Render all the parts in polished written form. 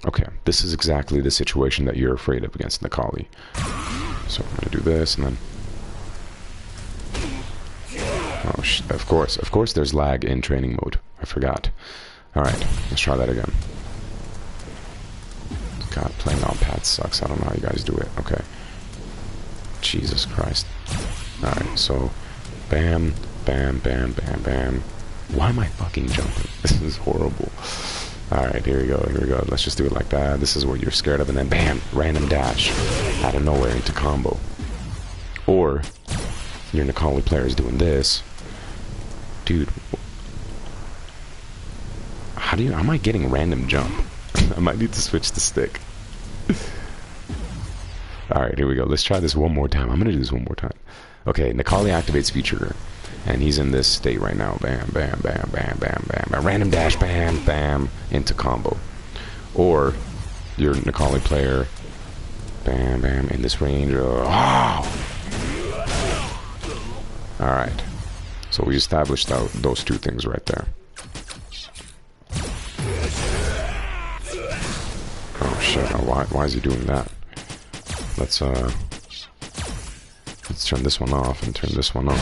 Okay, this is exactly the situation that you're afraid of against Nikali. So I'm gonna do this, and then... Oh, of course there's lag in training mode. I forgot. Alright, let's try that again. God, playing on pad sucks. I don't know how you guys do it. Okay. Jesus Christ. Alright, so... Bam, bam, bam, bam, bam. Why am I fucking jumping? This is horrible. Alright, here we go, here we go. Let's just do it like that. This is what you're scared of, and then bam, random dash out of nowhere into combo. Or your Nikali player is doing this. Dude, how am I getting random jump? I might need to switch the stick. Alright, here we go. Let's try this one more time. I'm gonna do this one more time. Okay, Nikali activates feature. And he's in this state right now. Bam, bam, bam, bam, bam, bam, bam. Random dash, bam, bam, into combo. Or your Nikali player, bam, bam, in this range. Oh! Alright. So we established those two things right there. Oh shit, why is he doing that? Let's turn this one off and turn this one on.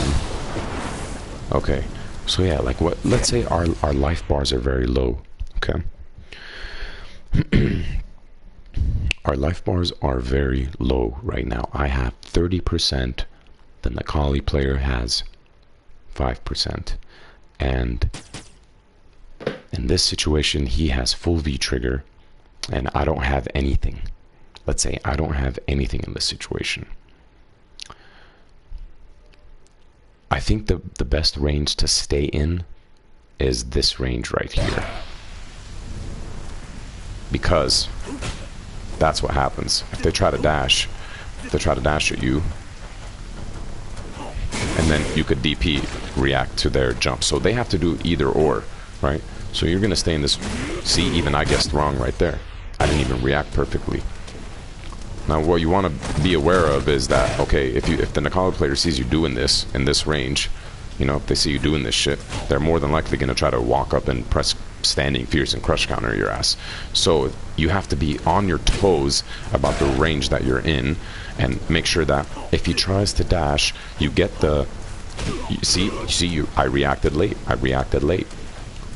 Okay, so yeah, like what? Let's say our life bars are very low. Okay, our life bars are very low right now. I have 30%. The Nikali player has 5%, and in this situation, he has full V trigger, and I don't have anything. Let's say I don't have anything in this situation. I think the best range to stay in is this range right here. Because that's what happens. If they try to dash, at you, and then you could DP, react to their jump. So they have to do either or, right? So you're gonna stay in this. See, even I guessed wrong right there. I didn't even react perfectly. Now, what you want to be aware of is that, okay, if the Nikali player sees you doing this in this range, you know, if they see you doing this shit, they're more than likely going to try to walk up and press standing fierce and crush counter your ass. So you have to be on your toes about the range that you're in, and make sure that if he tries to dash, you get the... I reacted late.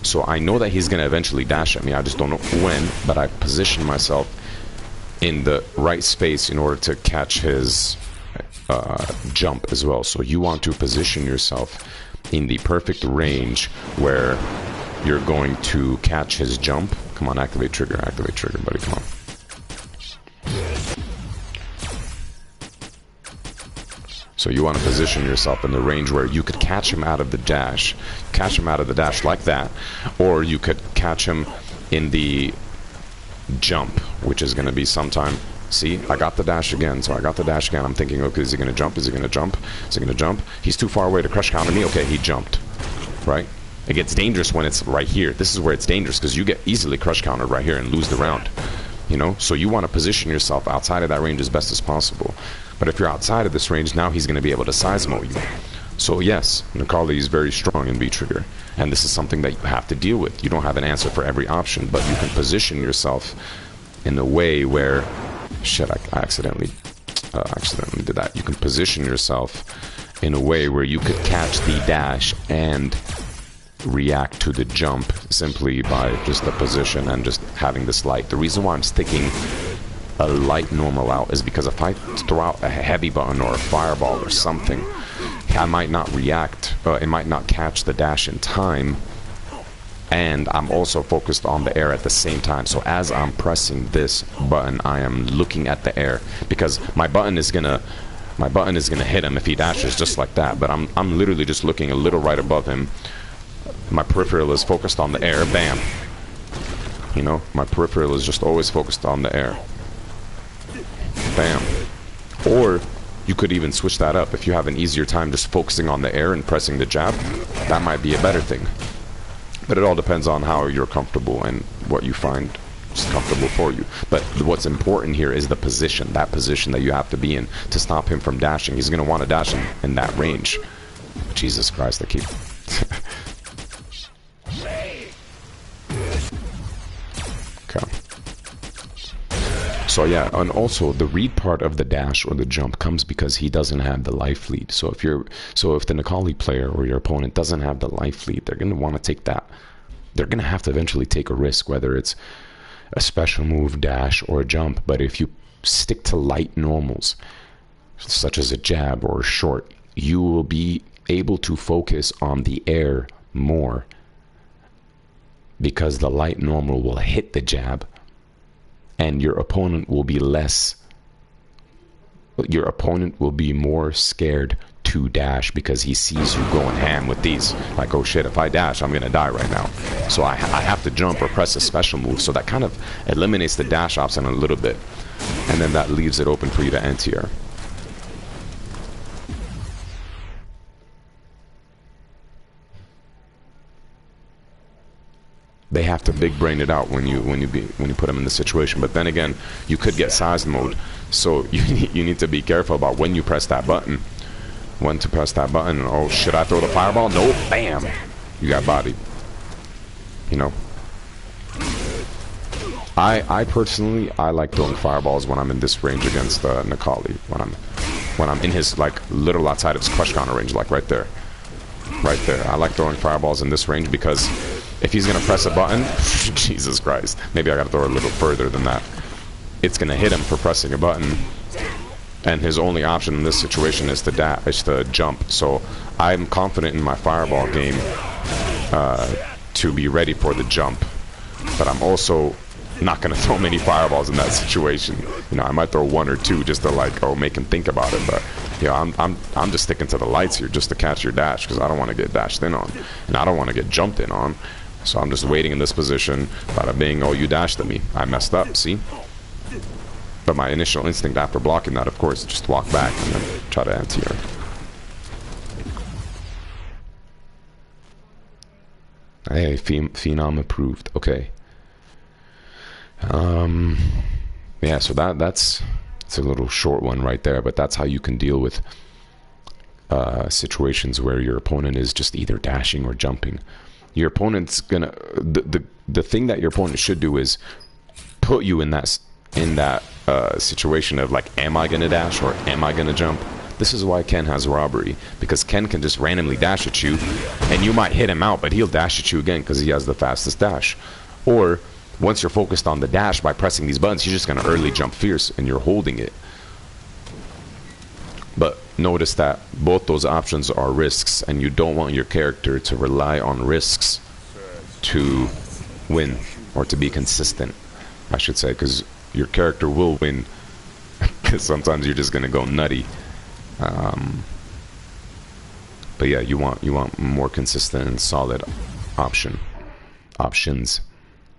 So I know that he's going to eventually dash at me. I just don't know when, but I position myself in the right space in order to catch his jump as well. So you want to position yourself in the perfect range where you're going to catch his jump. Come on, activate trigger, buddy, come on. So you want to position yourself in the range where you could catch him out of the dash, like that, or you could catch him in the jump, which is going to be sometime. See, I got the dash again, I'm thinking, okay, is he going to jump? He's too far away to crush counter me. Okay, he jumped, right? It gets dangerous when it's right here. This is where it's dangerous, because you get easily crush countered right here and lose the round, you know? So you want to position yourself outside of that range as best as possible. But if you're outside of this range, now he's going to be able to seismo you. So yes, Nikali is very strong in V-trigger, and this is something that you have to deal with. You don't have an answer for every option, but you can position yourself in a way where... Shit, I accidentally did that. You can position yourself in a way where you could catch the dash and react to the jump simply by just the position and just having this light. The reason why I'm sticking a light normal out is because if I throw out a heavy button or a fireball or something, I might not react, it might not catch the dash in time, and I'm also focused on the air at the same time. So as I'm pressing this button, I am looking at the air, because my button is gonna hit him if he dashes just like that, but I'm literally just looking a little right above him. My peripheral is focused on the air, bam. You know, my peripheral is just always focused on the air. Bam. Or you could even switch that up. If you have an easier time just focusing on the air and pressing the jab, that might be a better thing. But it all depends on how you're comfortable and what you find is comfortable for you. But what's important here is the position, that position that you have to be in to stop him from dashing. He's going to want to dash in that range. Jesus Christ, I keep... Okay. So yeah, and also the read part of the dash or the jump comes because he doesn't have the life lead. So if the Necalli player or your opponent doesn't have the life lead, they're gonna want to take that. They're gonna have to eventually take a risk, whether it's a special move, dash, or a jump. But if you stick to light normals, such as a jab or a short, you will be able to focus on the air more, because the light normal will hit the jab and your opponent will be more scared to dash because he sees you going ham with these. Like, oh shit, if I dash, I'm gonna die right now. So I have to jump or press a special move. So that kind of eliminates the dash option a little bit, and then that leaves it open for you to anti-air. They have to big brain it out when you put them in the situation. But then again, you could get size mode, so you need to be careful about when you press that button. When to press that button. Oh, should I throw the fireball? No, bam, you got bodied. You know, I personally like throwing fireballs when I'm in this range against Necalli. When I'm in his like little outside of his crush counter range, like right there. I like throwing fireballs in this range because if he's gonna press a button, Jesus Christ, maybe I gotta throw a little further than that. It's gonna hit him for pressing a button, and his only option in this situation is to jump. So I'm confident in my fireball game to be ready for the jump, but I'm also not gonna throw many fireballs in that situation. You know, I might throw one or two just to like, oh, make him think about it. But yeah, I'm just sticking to the lights here just to catch your dash, because I don't want to get dashed in on, and I don't want to get jumped in on. So I'm just waiting in this position. Bada bing, oh, you dashed at me. I messed up, see? But my initial instinct after blocking that, of course, is just walk back and then try to anti-air. Hey, Phenom approved. Okay. Yeah, so that's a little short one right there, but that's how you can deal with situations where your opponent is just either dashing or jumping. Your opponent's gonna the thing that your opponent should do is put you in that situation of like, am I gonna dash or am I gonna jump? This is why Ken has robbery, because Ken can just randomly dash at you and you might hit him out, but he'll dash at you again because he has the fastest dash. Or once you're focused on the dash by pressing these buttons, you're just gonna early jump fierce and you're holding it. But notice that both those options are risks, and you don't want your character to rely on risks to win, or to be consistent, I should say, because your character will win because sometimes you're just gonna go nutty. But yeah, you want more consistent and solid options.